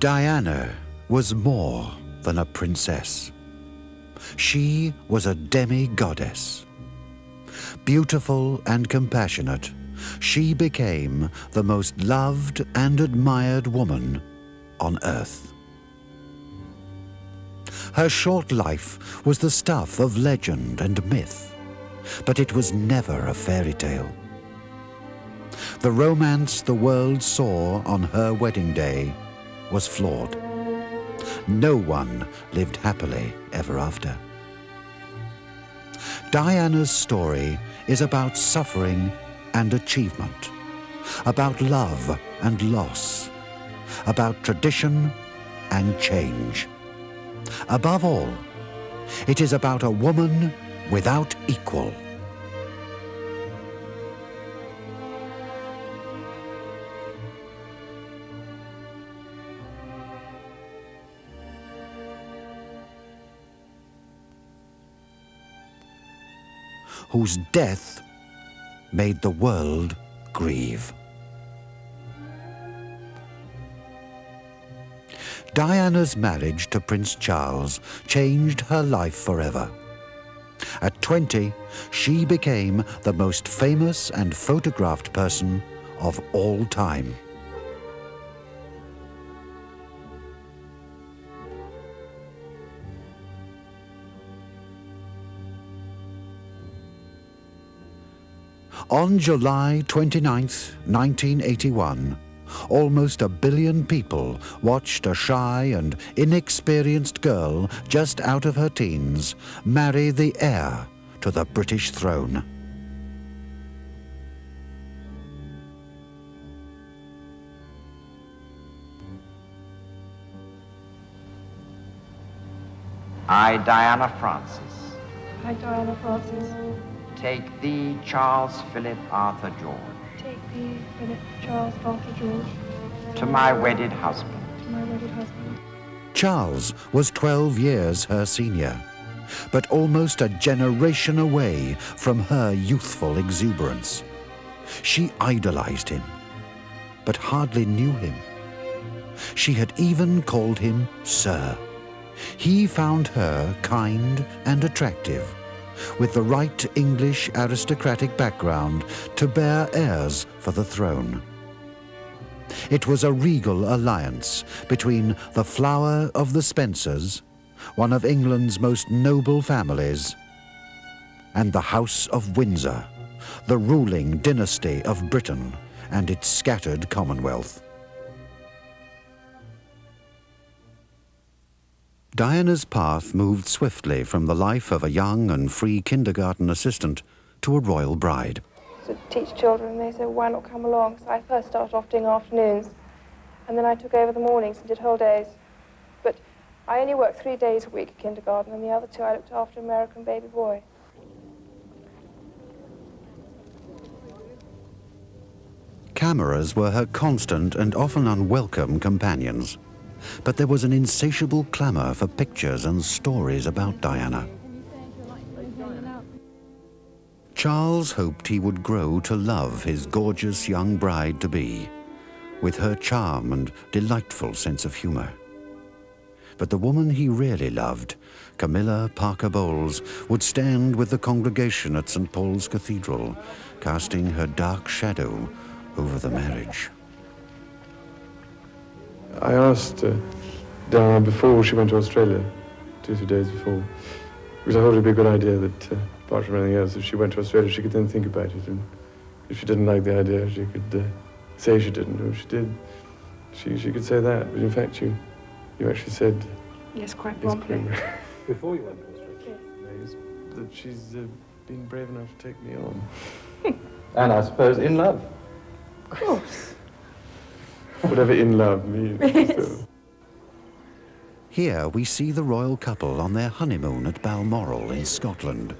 Diana was more than a princess. She was a demi-goddess. Beautiful and compassionate, she became the most loved and admired woman on earth. Her short life was the stuff of legend and myth, but it was never a fairy tale. The romance the world saw on her wedding day was flawed. No one lived happily ever after. Diana's story is about suffering and achievement, about love and loss, about tradition and change. Above all, it is about a woman without equal. Whose death made the world grieve. Diana's marriage to Prince Charles changed her life forever. At 20, she became the most famous and photographed person of all time. On July 29, 1981, almost 1 billion people watched a shy and inexperienced girl just out of her teens marry the heir to the British throne. I, Diana Frances. I, Diana Frances. Take thee, Charles Philip Arthur George. Take thee, Philip Charles Arthur George. To my wedded husband. To my wedded husband. Charles was 12 years her senior, but almost a generation away from her youthful exuberance. She idolized him, but hardly knew him. She had even called him Sir. He found her kind and attractive, with the right English aristocratic background to bear heirs for the throne. It was a regal alliance between the flower of the Spencers, one of England's most noble families, and the House of Windsor, the ruling dynasty of Britain and its scattered Commonwealth. Diana's path moved swiftly from the life of a young and free kindergarten assistant to a royal bride. To teach children, they said, why not come along? So I first started off doing afternoons, and then I took over the mornings and did whole days. But I only worked 3 days a week at kindergarten, and the other 2 I looked after American baby boy. Cameras were her constant and often unwelcome companions. But there was an insatiable clamour for pictures and stories about Diana. Charles hoped he would grow to love his gorgeous young bride-to-be, with her charm and delightful sense of humour. But the woman he really loved, Camilla Parker Bowles, would stand with the congregation at St. Paul's Cathedral, casting her dark shadow over the marriage. I asked Diana before she went to Australia, 2-3 days before, because I thought it'd be a good idea that, apart from anything else, if she went to Australia, she could then think about it, and if she didn't like the idea, she could say she didn't, or if she did, she could say that. But in fact, you actually said... Yes, quite promptly. Before you went to Australia, yes, that she's been brave enough to take me on. And I suppose in love. Of course. Whatever in love means. Yes. So. Here we see the royal couple on their honeymoon at Balmoral in Scotland.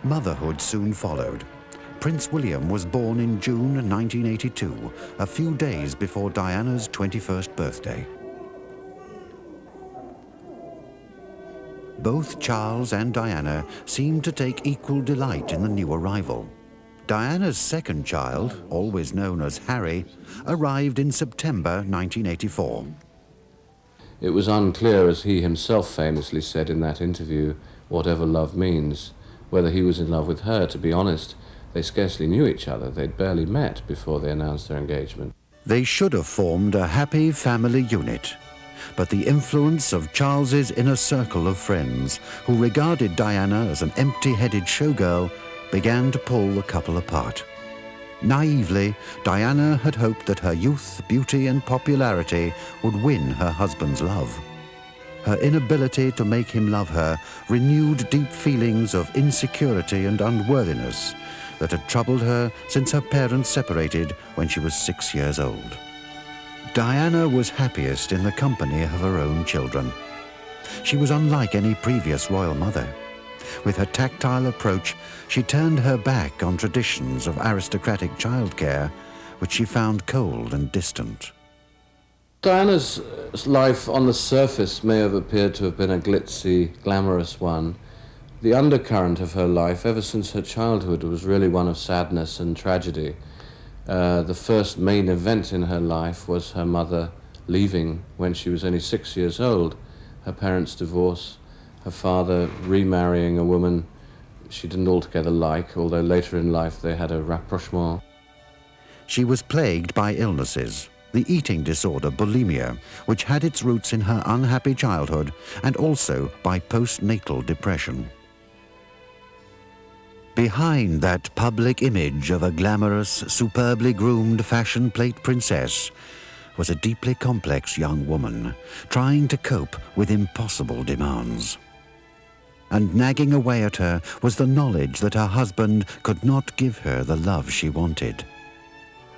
Motherhood soon followed. Prince William was born in June 1982, a few days before Diana's 21st birthday. Both Charles and Diana seemed to take equal delight in the new arrival. Diana's second child, always known as Harry, arrived in September 1984. It was unclear, as he himself famously said in that interview, whatever love means, whether he was in love with her. To be honest, they scarcely knew each other. They'd barely met before they announced their engagement. They should have formed a happy family unit. But the influence of Charles's inner circle of friends, who regarded Diana as an empty-headed showgirl, began to pull the couple apart. Naively, Diana had hoped that her youth, beauty and popularity would win her husband's love. Her inability to make him love her renewed deep feelings of insecurity and unworthiness that had troubled her since her parents separated when she was 6 years old. Diana was happiest in the company of her own children. She was unlike any previous royal mother. With her tactile approach, she turned her back on traditions of aristocratic childcare, which she found cold and distant. Diana's life on the surface may have appeared to have been a glitzy, glamorous one. The undercurrent of her life, ever since her childhood, was really one of sadness and tragedy. The first main event in her life was her mother leaving when she was only 6 years old, her parents' divorce, her father remarrying a woman she didn't altogether like, although later in life they had a rapprochement. She was plagued by illnesses, the eating disorder bulimia, which had its roots in her unhappy childhood, and also by postnatal depression. Behind that public image of a glamorous, superbly groomed fashion plate princess was a deeply complex young woman trying to cope with impossible demands. And nagging away at her was the knowledge that her husband could not give her the love she wanted.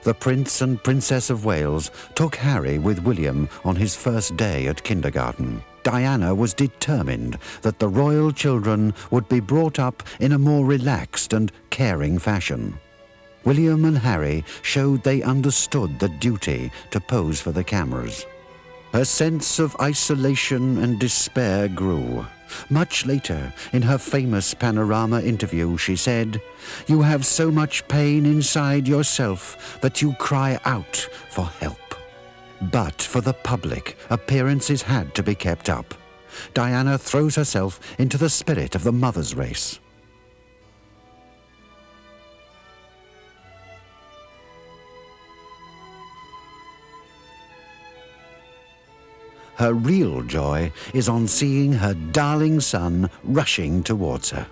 The Prince and Princess of Wales took Harry with William on his first day at kindergarten. Diana was determined that the royal children would be brought up in a more relaxed and caring fashion. William and Harry showed they understood the duty to pose for the cameras. Her sense of isolation and despair grew. Much later, in her famous Panorama interview, she said, "You have so much pain inside yourself that you cry out for help." But for the public, appearances had to be kept up. Diana throws herself into the spirit of the mother's race. Her real joy is on seeing her darling son rushing towards her.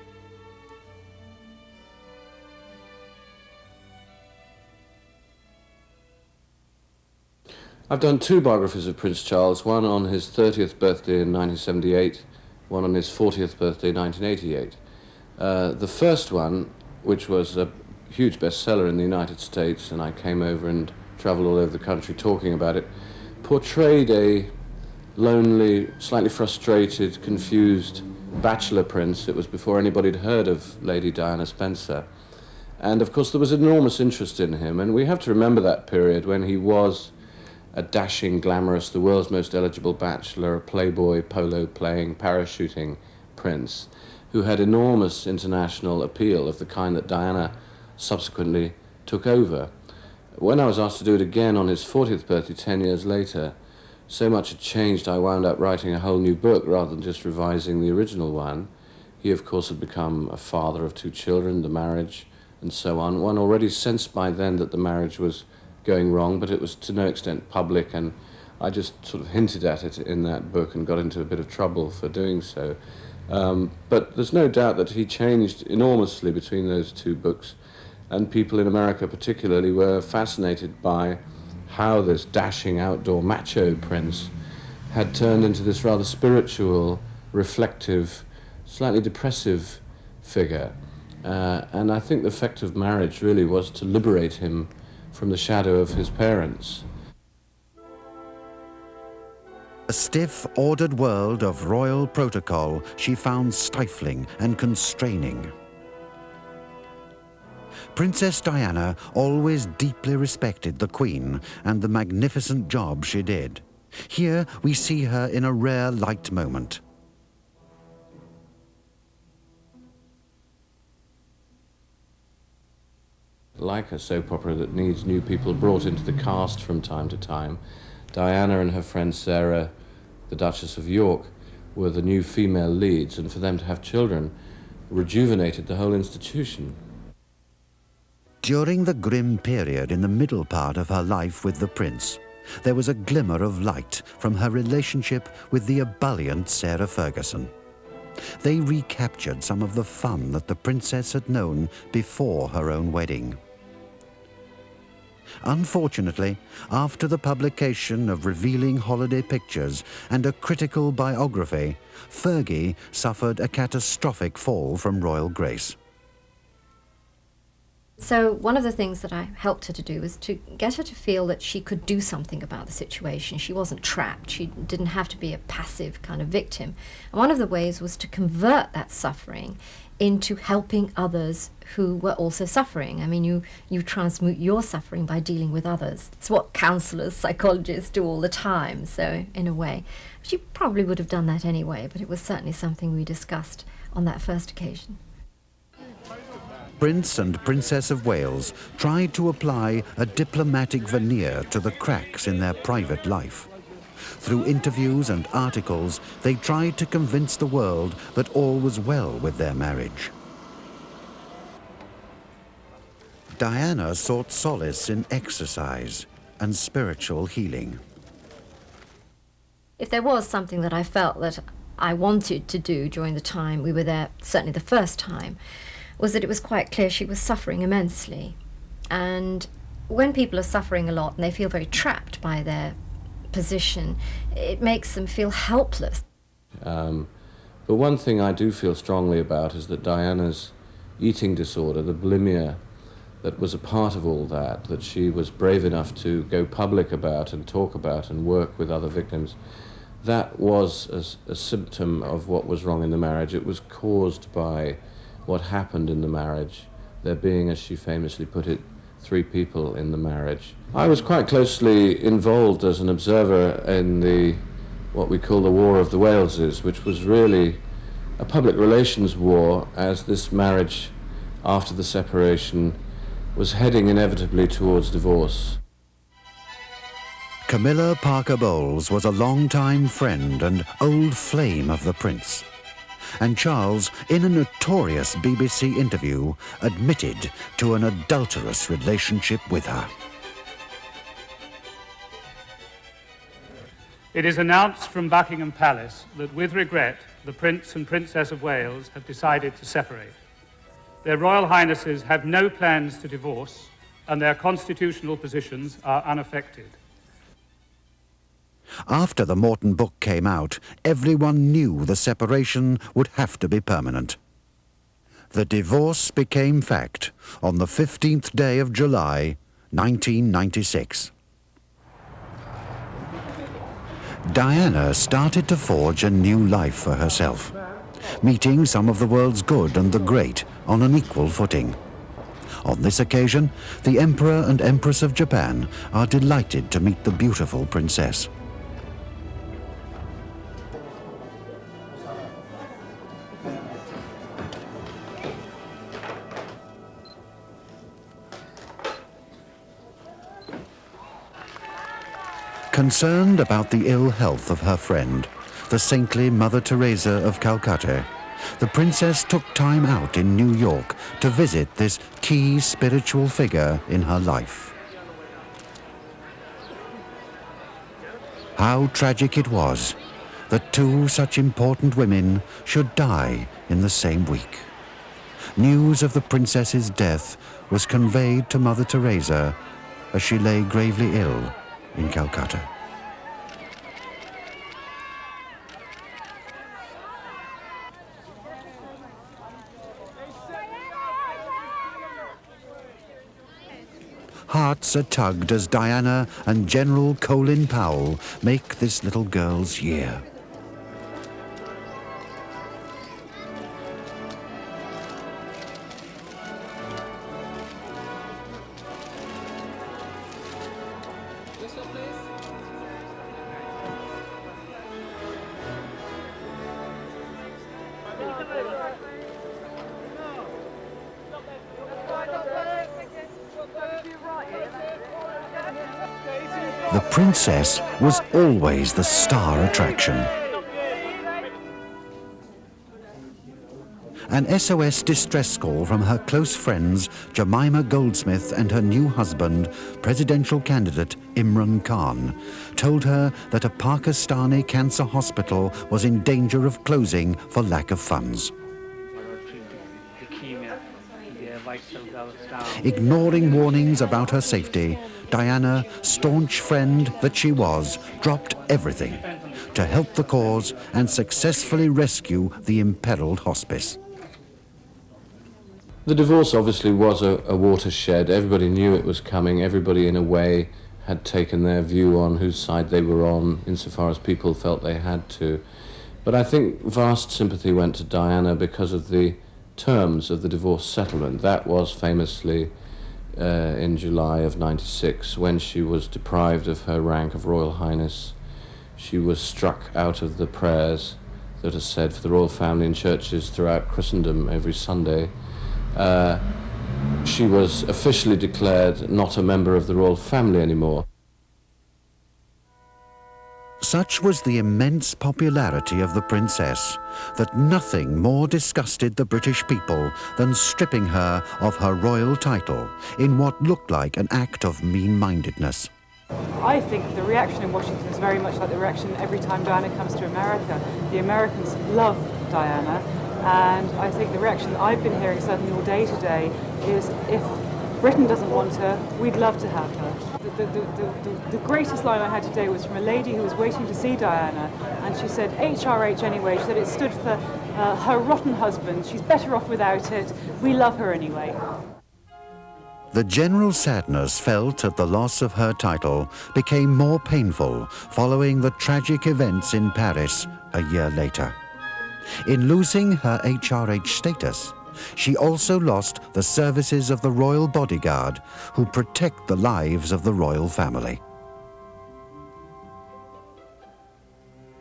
I've done two biographies of Prince Charles, one on his 30th birthday in 1978, one on his 40th birthday in 1988. The first one, which was a huge bestseller in the United States, and I came over and traveled all over the country talking about it, portrayed a lonely, slightly frustrated, confused bachelor prince. It was before anybody had heard of Lady Diana Spencer. And of course there was enormous interest in him, and we have to remember that period when he was a dashing, glamorous, the world's most eligible bachelor, a playboy, polo-playing, parachuting prince who had enormous international appeal of the kind that Diana subsequently took over. When I was asked to do it again on his 40th birthday 10 years later, so much had changed I wound up writing a whole new book rather than just revising the original one. He, of course, had become a father of 2 children, the marriage, and so on. One already sensed by then that the marriage was going wrong, but it was to no extent public, and I just sort of hinted at it in that book and got into a bit of trouble for doing so. But there's no doubt that he changed enormously between those 2 books, and people in America particularly were fascinated by how this dashing outdoor macho prince had turned into this rather spiritual, reflective, slightly depressive figure. And I think the effect of marriage really was to liberate him from the shadow of his parents. A stiff, ordered world of royal protocol she found stifling and constraining. Princess Diana always deeply respected the Queen and the magnificent job she did. Here we see her in a rare light moment. like a soap opera that needs new people brought into the cast from time to time, Diana and her friend Sarah, the Duchess of York, were the new female leads, and for them to have children rejuvenated the whole institution. During the grim period in the middle part of her life with the prince, there was a glimmer of light from her relationship with the ebullient Sarah Ferguson. They recaptured some of the fun that the princess had known before her own wedding. Unfortunately, after the publication of revealing holiday pictures and a critical biography, Fergie suffered a catastrophic fall from royal grace. So one of the things that I helped her to do was to get her to feel that she could do something about the situation. She wasn't trapped. She didn't have to be a passive kind of victim. And one of the ways was to convert that suffering into helping others who were also suffering. I mean, you transmute your suffering by dealing with others. It's what counselors, psychologists do all the time, so in a way. She probably would have done that anyway, but it was certainly something we discussed on that first occasion. Prince and Princess of Wales tried to apply a diplomatic veneer to the cracks in their private life. Through interviews and articles, they tried to convince the world that all was well with their marriage. Diana sought solace in exercise and spiritual healing. If there was something that I felt that I wanted to do during the time we were there, certainly the first time, was that it was quite clear she was suffering immensely. And when people are suffering a lot and they feel very trapped by their position, it makes them feel helpless. But one thing I do feel strongly about is that Diana's eating disorder, the bulimia, that was a part of all that, that she was brave enough to go public about and talk about and work with other victims, that was a symptom of what was wrong in the marriage. It was caused by what happened in the marriage, there being, as she famously put it, 3 people in the marriage. I was quite closely involved as an observer in what we call the War of the Waleses, which was really a public relations war, as this marriage, after the separation, was heading inevitably towards divorce. Camilla Parker Bowles was a long-time friend and old flame of the prince. And Charles, in a notorious BBC interview, admitted to an adulterous relationship with her. It is announced from Buckingham Palace that, with regret, the Prince and Princess of Wales have decided to separate. Their Royal Highnesses have no plans to divorce, and their constitutional positions are unaffected. After the Morton book came out, everyone knew the separation would have to be permanent. The divorce became fact on the 15th day of July, 1996. Diana started to forge a new life for herself, meeting some of the world's good and the great on an equal footing. On this occasion, the Emperor and Empress of Japan are delighted to meet the beautiful princess. Concerned about the ill health of her friend, the saintly Mother Teresa of Calcutta, the princess took time out in New York to visit this key spiritual figure in her life. How tragic it was that 2 such important women should die in the same week. News of the princess's death was conveyed to Mother Teresa as she lay gravely ill in Calcutta. Hearts are tugged as Diana and General Colin Powell make this little girl's year. The princess was always the star attraction. An SOS distress call from her close friends Jemima Goldsmith and her new husband, presidential candidate Imran Khan, told her that a Pakistani cancer hospital was in danger of closing for lack of funds. Ignoring warnings about her safety, Diana, staunch friend that she was, dropped everything to help the cause and successfully rescue the imperiled hospice. The divorce obviously was a watershed. Everybody knew it was coming. Everybody, in a way, had taken their view on whose side they were on, insofar as people felt they had to. But I think vast sympathy went to Diana because of the terms of the divorce settlement. That was famously in July of '96, when she was deprived of her rank of Royal Highness. She was struck out of the prayers that are said for the royal family in churches throughout Christendom every Sunday. She was officially declared not a member of the royal family anymore. Such was the immense popularity of the princess that nothing more disgusted the British people than stripping her of her royal title in what looked like an act of mean-mindedness. I think the reaction in Washington is very much like the reaction every time Diana comes to America. The Americans love Diana, and I think the reaction that I've been hearing certainly all day today is, if Britain doesn't want her, we'd love to have her. The greatest line I had today was from a lady who was waiting to see Diana, and she said HRH anyway. She said it stood for her rotten husband. She's better off without it. We love her anyway. The general sadness felt at the loss of her title became more painful following the tragic events in Paris a year later. In losing her HRH status, she also lost the services of the royal bodyguard who protect the lives of the royal family.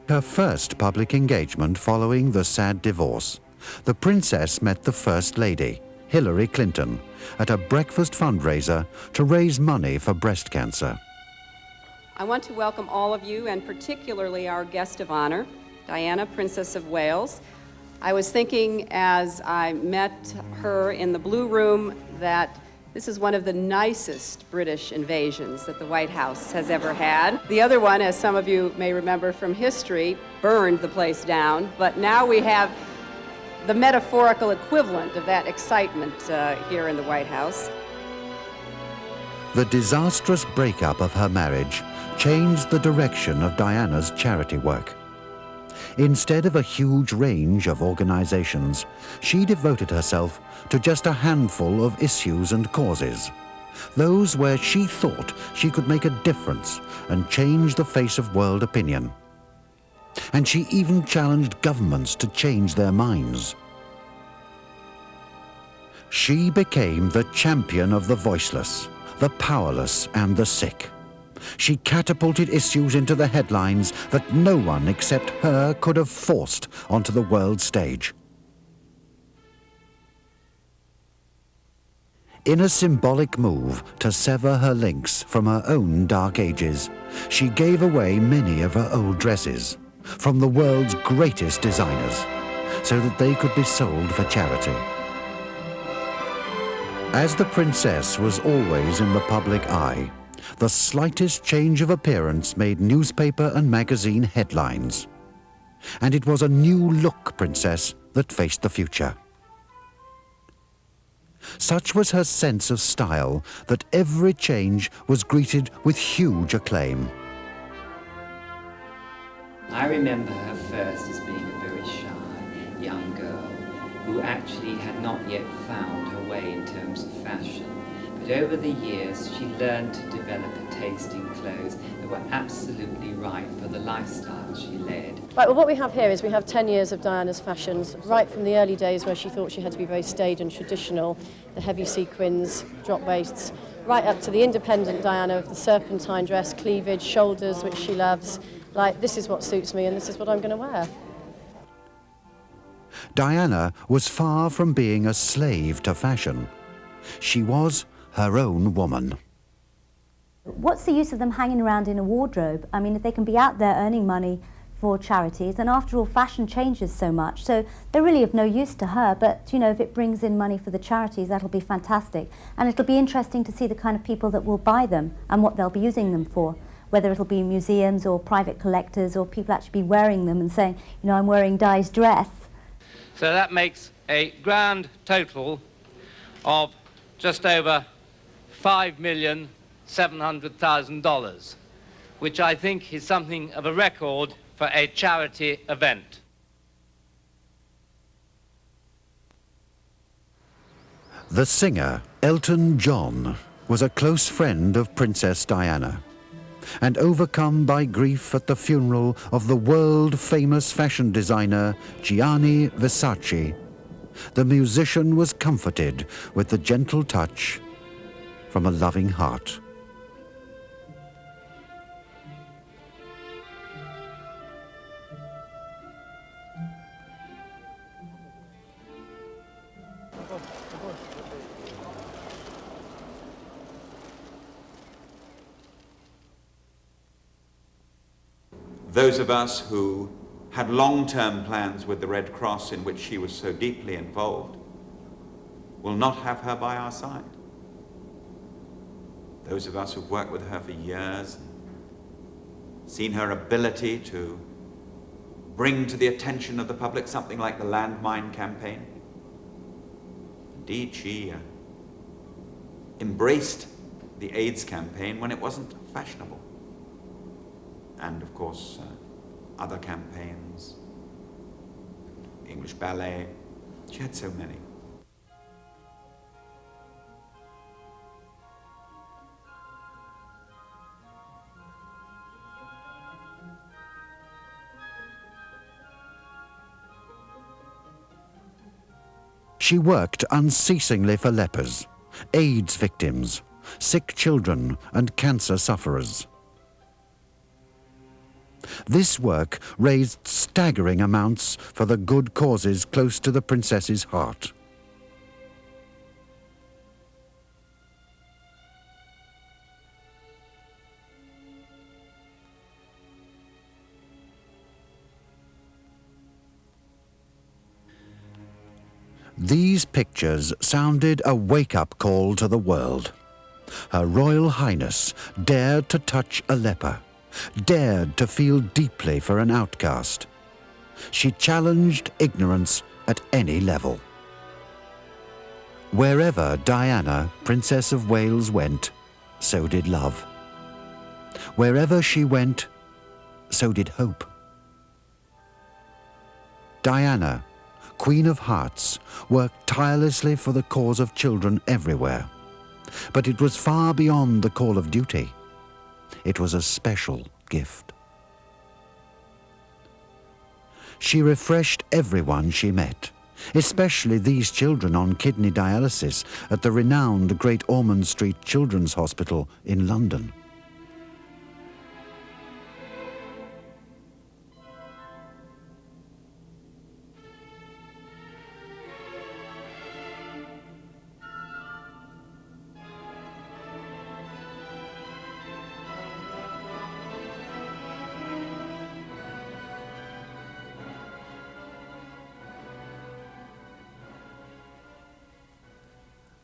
Her first public engagement following the sad divorce, the princess met the First Lady, Hillary Clinton, at a breakfast fundraiser to raise money for breast cancer. I want to welcome all of you, and particularly our guest of honor, Diana, Princess of Wales. I was thinking as I met her in the Blue Room that this is one of the nicest British invasions that the White House has ever had. The other one, as some of you may remember from history, burned the place down, but now we have the metaphorical equivalent of that excitement here in the White House. The disastrous breakup of her marriage changed the direction of Diana's charity work. Instead of a huge range of organizations, she devoted herself to just a handful of issues and causes, those where she thought she could make a difference and change the face of world opinion. And she even challenged governments to change their minds. She became the champion of the voiceless, the powerless, and the sick. She catapulted issues into the headlines that no one except her could have forced onto the world stage. In a symbolic move to sever her links from her own dark ages, she gave away many of her old dresses from the world's greatest designers so that they could be sold for charity. As the princess was always in the public eye, the slightest change of appearance made newspaper and magazine headlines. And it was a new-look princess that faced the future. Such was her sense of style that every change was greeted with huge acclaim. I remember her first as being a very shy young girl who actually had not yet found her way in terms of fashion. But over the years, she learned to develop a taste in clothes that were absolutely right for the lifestyle she led. Right, well, what we have here is we have 10 years of Diana's fashions, right from the early days where she thought she had to be very staid and traditional, the heavy sequins, drop waists, right up to the independent Diana of the serpentine dress, cleavage, shoulders, which she loves. Like, this is what suits me and this is what I'm going to wear. Diana was far from being a slave to fashion. She was her own woman. What's the use of them hanging around in a wardrobe? I mean, if they can be out there earning money for charities, and after all, fashion changes so much, so they're really of no use to her, but you know, if it brings in money for the charities, that'll be fantastic. And it'll be interesting to see the kind of people that will buy them and what they'll be using them for, whether it'll be museums or private collectors or people actually be wearing them and saying, you know, I'm wearing Di's dress. So that makes a grand total of just over $5,700,000, which I think is something of a record for a charity event. The singer, Elton John, was a close friend of Princess Diana, and overcome by grief at the funeral of the world-famous fashion designer Gianni Versace, the musician was comforted with the gentle touch from a loving heart. Those of us who had long-term plans with the Red Cross in which she was so deeply involved will not have her by our side. Those of us who've worked with her for years and seen her ability to bring to the attention of the public something like the landmine campaign. Indeed, she embraced the AIDS campaign when it wasn't fashionable. And of course, other campaigns, English ballet, she had so many. She worked unceasingly for lepers, AIDS victims, sick children, and cancer sufferers. This work raised staggering amounts for the good causes close to the princess's heart. These pictures sounded a wake-up call to the world. Her Royal Highness dared to touch a leper, dared to feel deeply for an outcast. She challenged ignorance at any level. Wherever Diana, Princess of Wales, went, so did love. Wherever she went, so did hope. Diana, Queen of Hearts, worked tirelessly for the cause of children everywhere. But it was far beyond the call of duty. It was a special gift. She refreshed everyone she met, especially these children on kidney dialysis at the renowned Great Ormond Street Children's Hospital in London.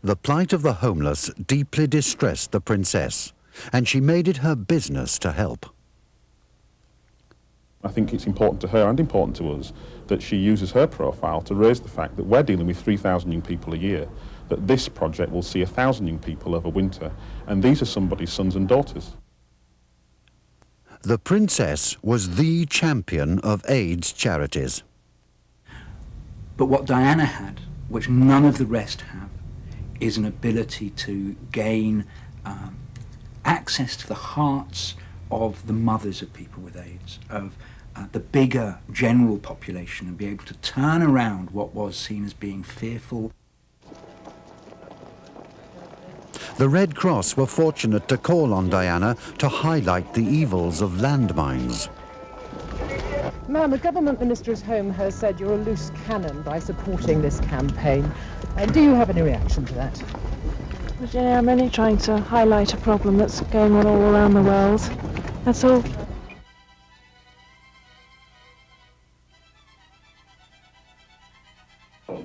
The plight of the homeless deeply distressed the princess, and she made it her business to help. I think it's important to her and important to us that she uses her profile to raise the fact that we're dealing with 3,000 young people a year, that this project will see 1,000 young people over winter, and these are somebody's sons and daughters. The princess was the champion of AIDS charities. But what Diana had, which none of the rest have, is an ability to gain access to the hearts of the mothers of people with AIDS, of the bigger general population, and be able to turn around what was seen as being fearful. The Red Cross were fortunate to call on Diana to highlight the evils of landmines. Ma'am, a government minister's home has said you're a loose cannon by supporting this campaign. Do you have any reaction to that? Virginia, I'm only trying to highlight a problem that's going on all around the world. That's all. Were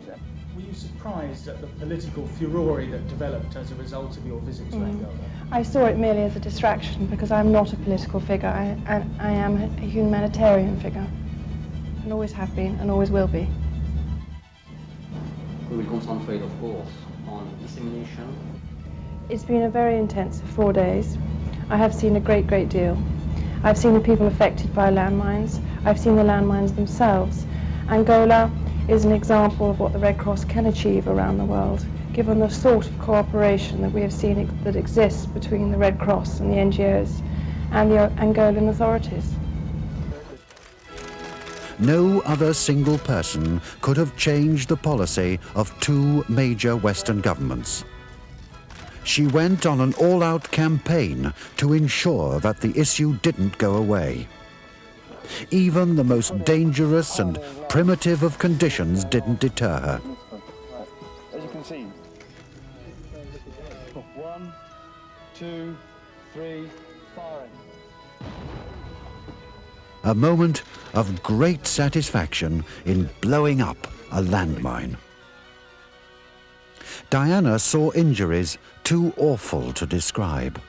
you surprised at the political furore that developed as a result of your visit to Angola? I saw it merely as a distraction because I'm not a political figure. I am a humanitarian figure, and always have been and always will be. We will concentrate, of course, on dissemination. It's been a very intensive 4 days. I have seen a great deal. I've seen the people affected by landmines. I've seen the landmines themselves. Angola is an example of what the Red Cross can achieve around the world, given the sort of cooperation that we have seen that exists between the Red Cross and the NGOs and the Angolan authorities. No other single person could have changed the policy of two major Western governments. She went on an all-out campaign to ensure that the issue didn't go away. Even the most dangerous and primitive of conditions didn't deter her. As you can see. 1, 2, 3, firing. A moment of great satisfaction in blowing up a landmine. Diana saw injuries too awful to describe.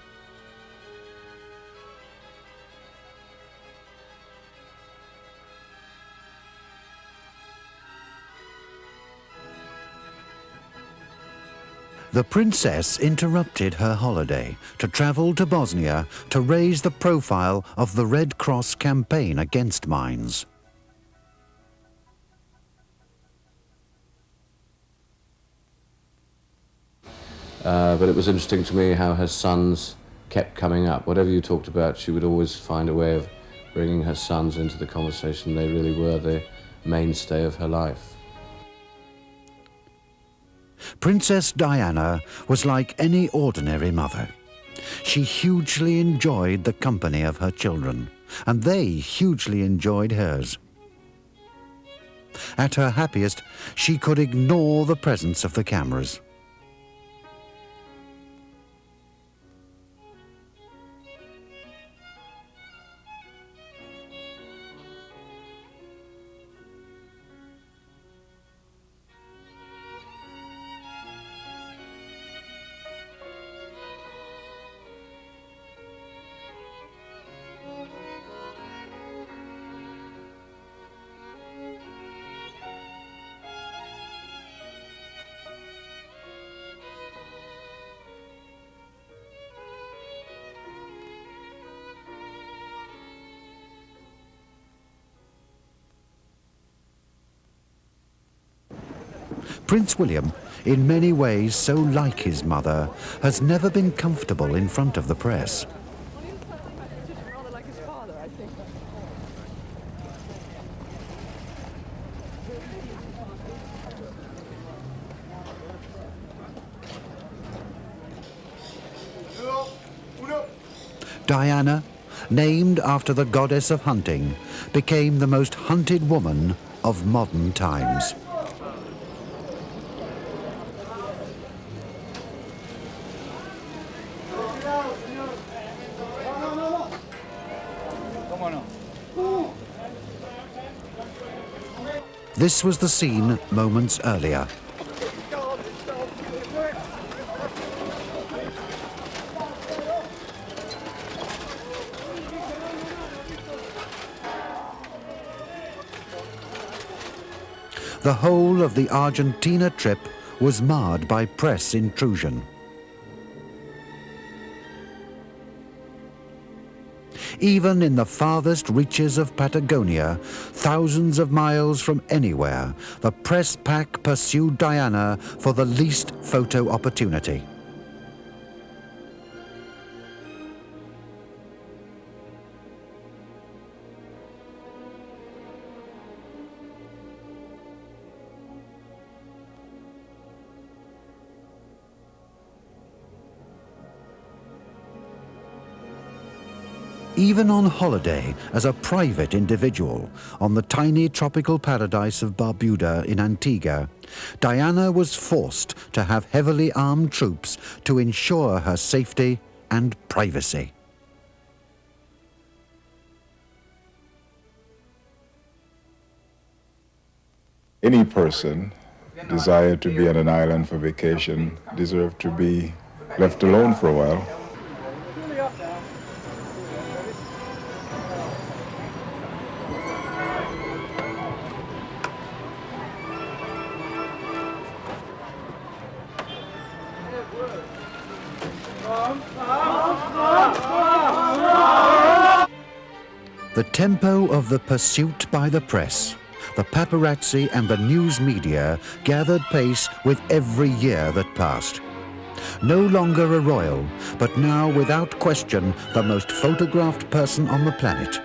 The princess interrupted her holiday to travel to Bosnia to raise the profile of the Red Cross campaign against mines. But it was interesting to me how her sons kept coming up. Whatever you talked about, she would always find a way of bringing her sons into the conversation. They really were the mainstay of her life. Princess Diana was like any ordinary mother. She hugely enjoyed the company of her children, and they hugely enjoyed hers. At her happiest, she could ignore the presence of the cameras. Prince William, in many ways so like his mother, has never been comfortable in front of the press. Diana, named after the goddess of hunting, became the most hunted woman of modern times. This was the scene moments earlier. The whole of the Argentina trip was marred by press intrusion. Even in the farthest reaches of Patagonia, thousands of miles from anywhere, the press pack pursued Diana for the least photo opportunity. Even on holiday as a private individual on the tiny tropical paradise of Barbuda in Antigua, Diana was forced to have heavily armed troops to ensure her safety and privacy. Any person desired to be on an island for vacation deserved to be left alone for a while. The tempo of the pursuit by the press, the paparazzi and the news media gathered pace with every year that passed. No longer a royal, but now without question the most photographed person on the planet.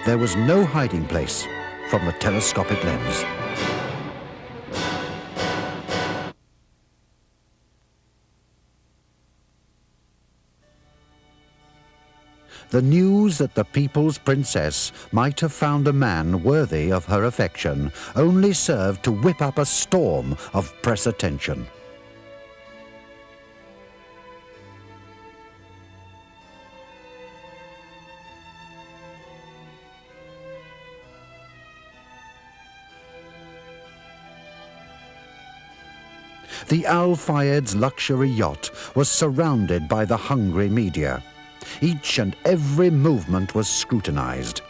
There was no hiding place from the telescopic lens. The news that the people's princess might have found a man worthy of her affection only served to whip up a storm of press attention. The Al Fayed's luxury yacht was surrounded by the hungry media. Each and every movement was scrutinized.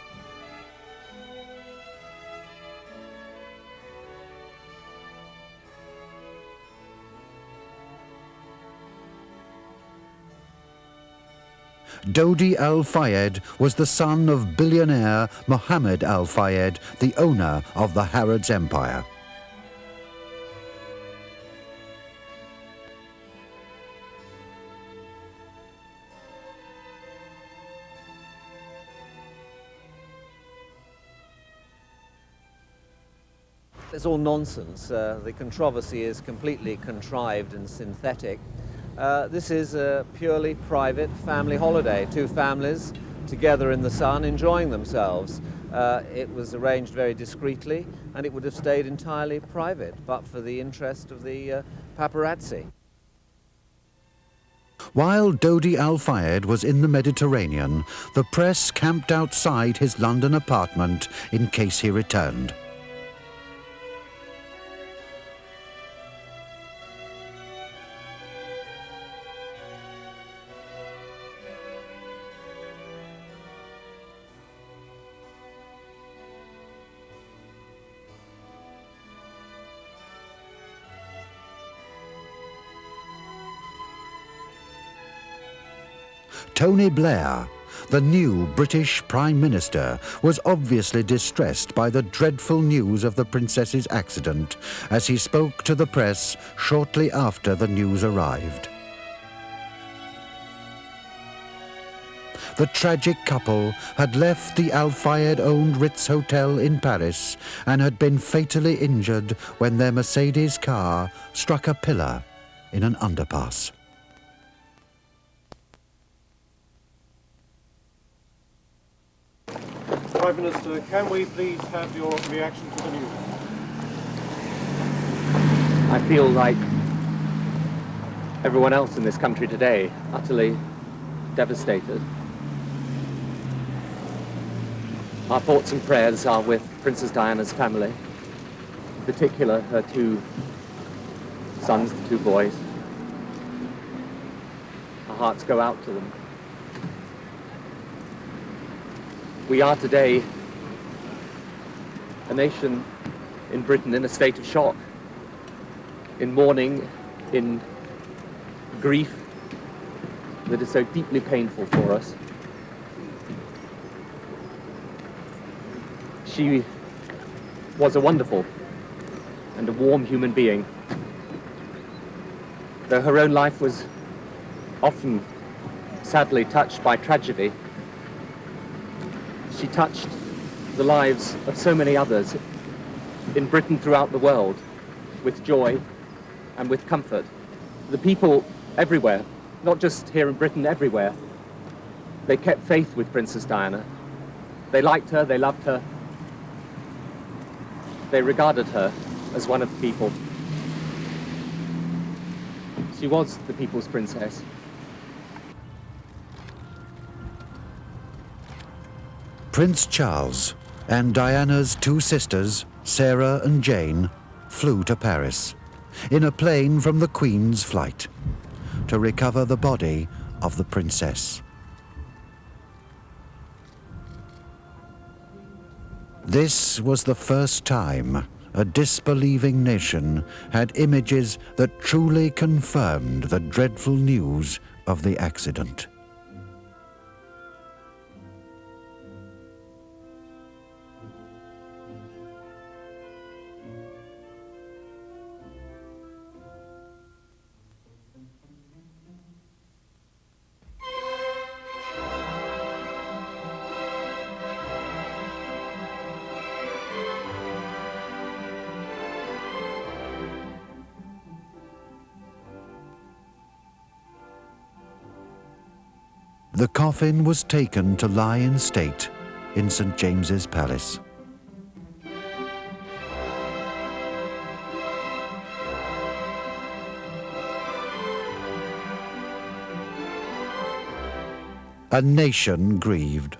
Dodi Al Fayed was the son of billionaire Mohammed Al Fayed, the owner of the Harrods Empire. It's all nonsense. The controversy is completely contrived and synthetic. This is a purely private family holiday. Two families together in the sun enjoying themselves. It was arranged very discreetly and it would have stayed entirely private but for the interest of the paparazzi. While Dodi Al Fayed was in the Mediterranean, the press camped outside his London apartment in case he returned. Tony Blair, the new British Prime Minister, was obviously distressed by the dreadful news of the princess's accident as he spoke to the press shortly after the news arrived. The tragic couple had left the Al Fayed-owned Ritz Hotel in Paris and had been fatally injured when their Mercedes car struck a pillar in an underpass. Prime Minister, can we please have your reaction to the news? I feel like everyone else in this country today, utterly devastated. Our thoughts and prayers are with Princess Diana's family, in particular her two sons, the two boys. Our hearts go out to them. We are today a nation in Britain in a state of shock, in mourning, in grief that is so deeply painful for us. She was a wonderful and a warm human being. Though her own life was often sadly touched by tragedy, she touched the lives of so many others in Britain throughout the world with joy and with comfort. The people everywhere, not just here in Britain, everywhere, They kept faith with Princess Diana. They liked her, they loved her. They regarded her as one of the people. She was the people's princess. Prince Charles and Diana's two sisters, Sarah and Jane, flew to Paris in a plane from the Queen's flight to recover the body of the princess. This was the first time a disbelieving nation had images that truly confirmed the dreadful news of the accident. The coffin was taken to lie in state in St. James's Palace. A nation grieved.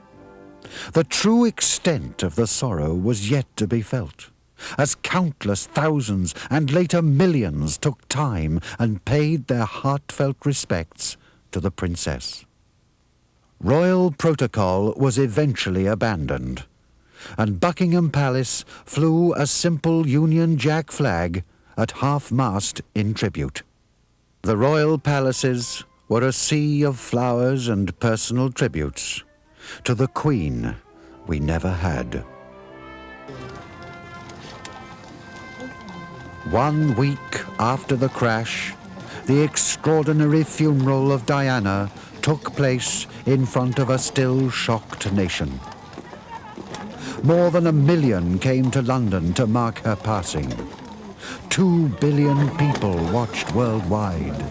The true extent of the sorrow was yet to be felt, as countless thousands and later millions took time and paid their heartfelt respects to the princess. Royal protocol was eventually abandoned, and Buckingham Palace flew a simple Union Jack flag at half-mast in tribute. The royal palaces were a sea of flowers and personal tributes to the Queen we never had. 1 week after the crash, the extraordinary funeral of Diana took place in front of a still shocked nation. More than 1 million came to London to mark her passing. 2 billion people watched worldwide.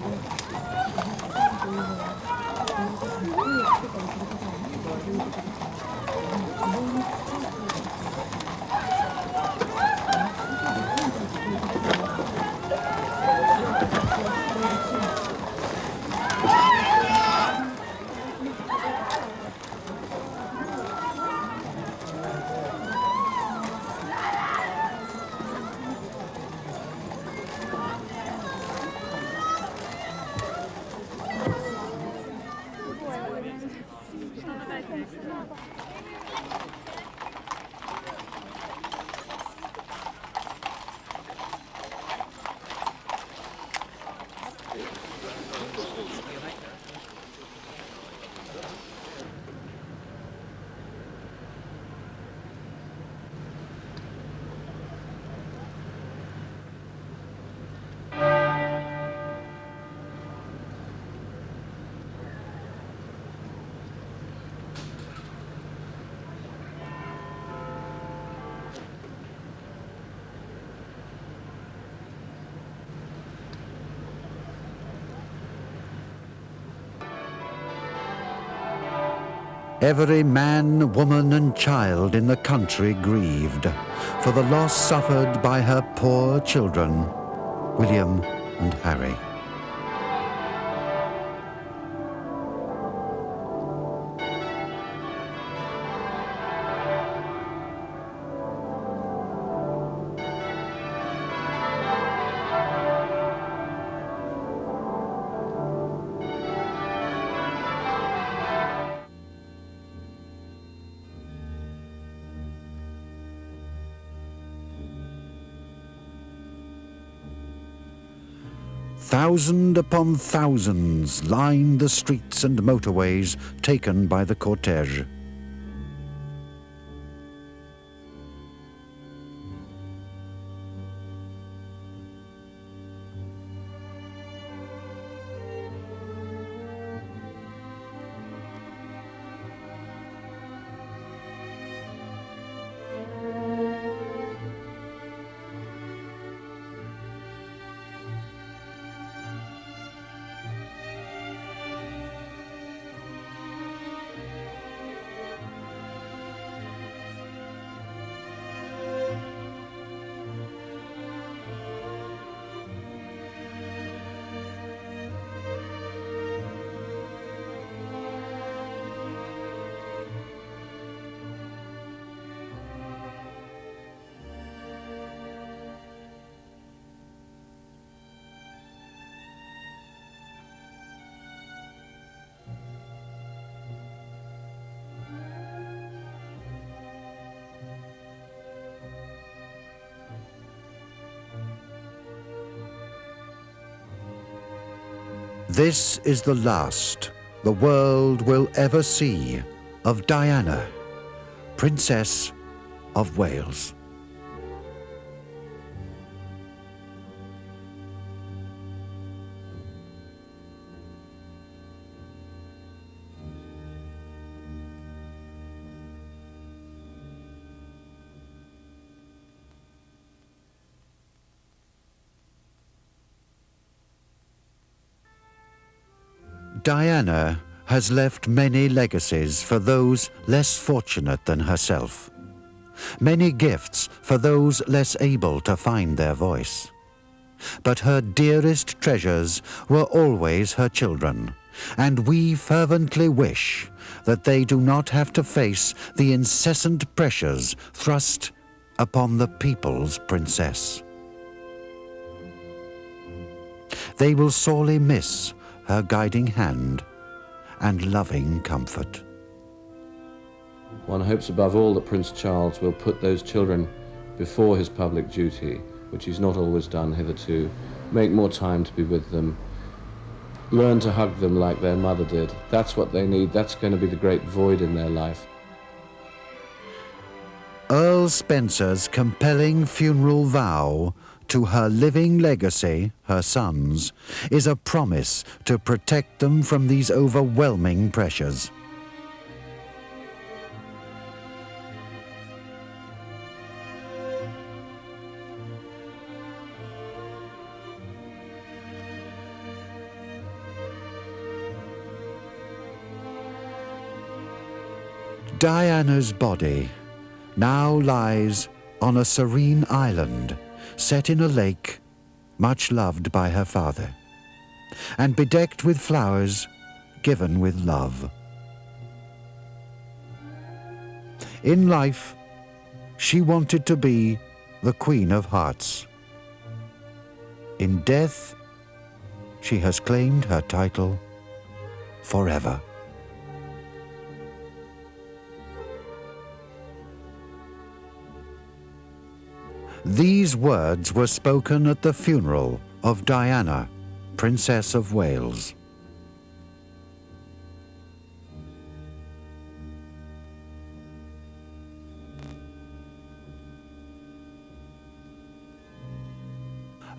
Every man, woman and child in the country grieved for the loss suffered by her poor children, William and Harry. Thousand upon thousands lined the streets and motorways taken by the cortege. This is the last the world will ever see of Diana, Princess of Wales. Diana has left many legacies for those less fortunate than herself, many gifts for those less able to find their voice. But her dearest treasures were always her children, and we fervently wish that they do not have to face the incessant pressures thrust upon the people's princess. They will sorely miss her guiding hand and loving comfort. One hopes above all that Prince Charles will put those children before his public duty, which he's not always done hitherto, make more time to be with them, learn to hug them like their mother did. That's what they need. That's going to be the great void in their life. Earl Spencer's compelling funeral vow to her living legacy, her sons, is a promise to protect them from these overwhelming pressures. Diana's body now lies on a serene island set in a lake much loved by her father, and bedecked with flowers given with love. In life, she wanted to be the Queen of Hearts. In death, she has claimed her title forever. These words were spoken at the funeral of Diana, Princess of Wales.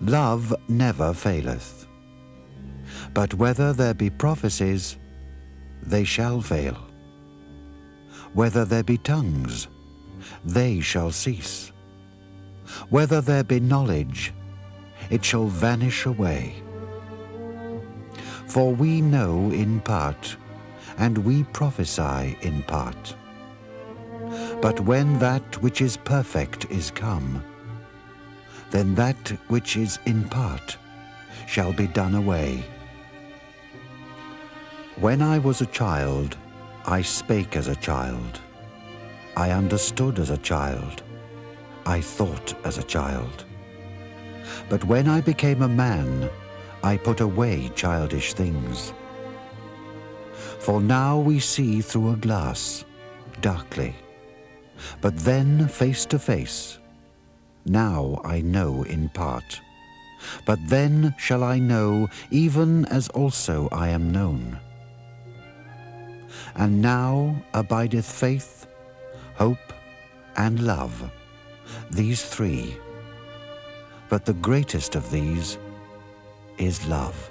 Love never faileth, but whether there be prophecies, they shall fail. Whether there be tongues, they shall cease. Whether there be knowledge, it shall vanish away. For we know in part, and we prophesy in part. But when that which is perfect is come, then that which is in part shall be done away. When I was a child, I spake as a child. I understood as a child. I thought as a child. But when I became a man, I put away childish things. For now we see through a glass, darkly, but then face to face. Now I know in part, but then shall I know even as also I am known. And now abideth faith, hope, and love, these three, but the greatest of these is love.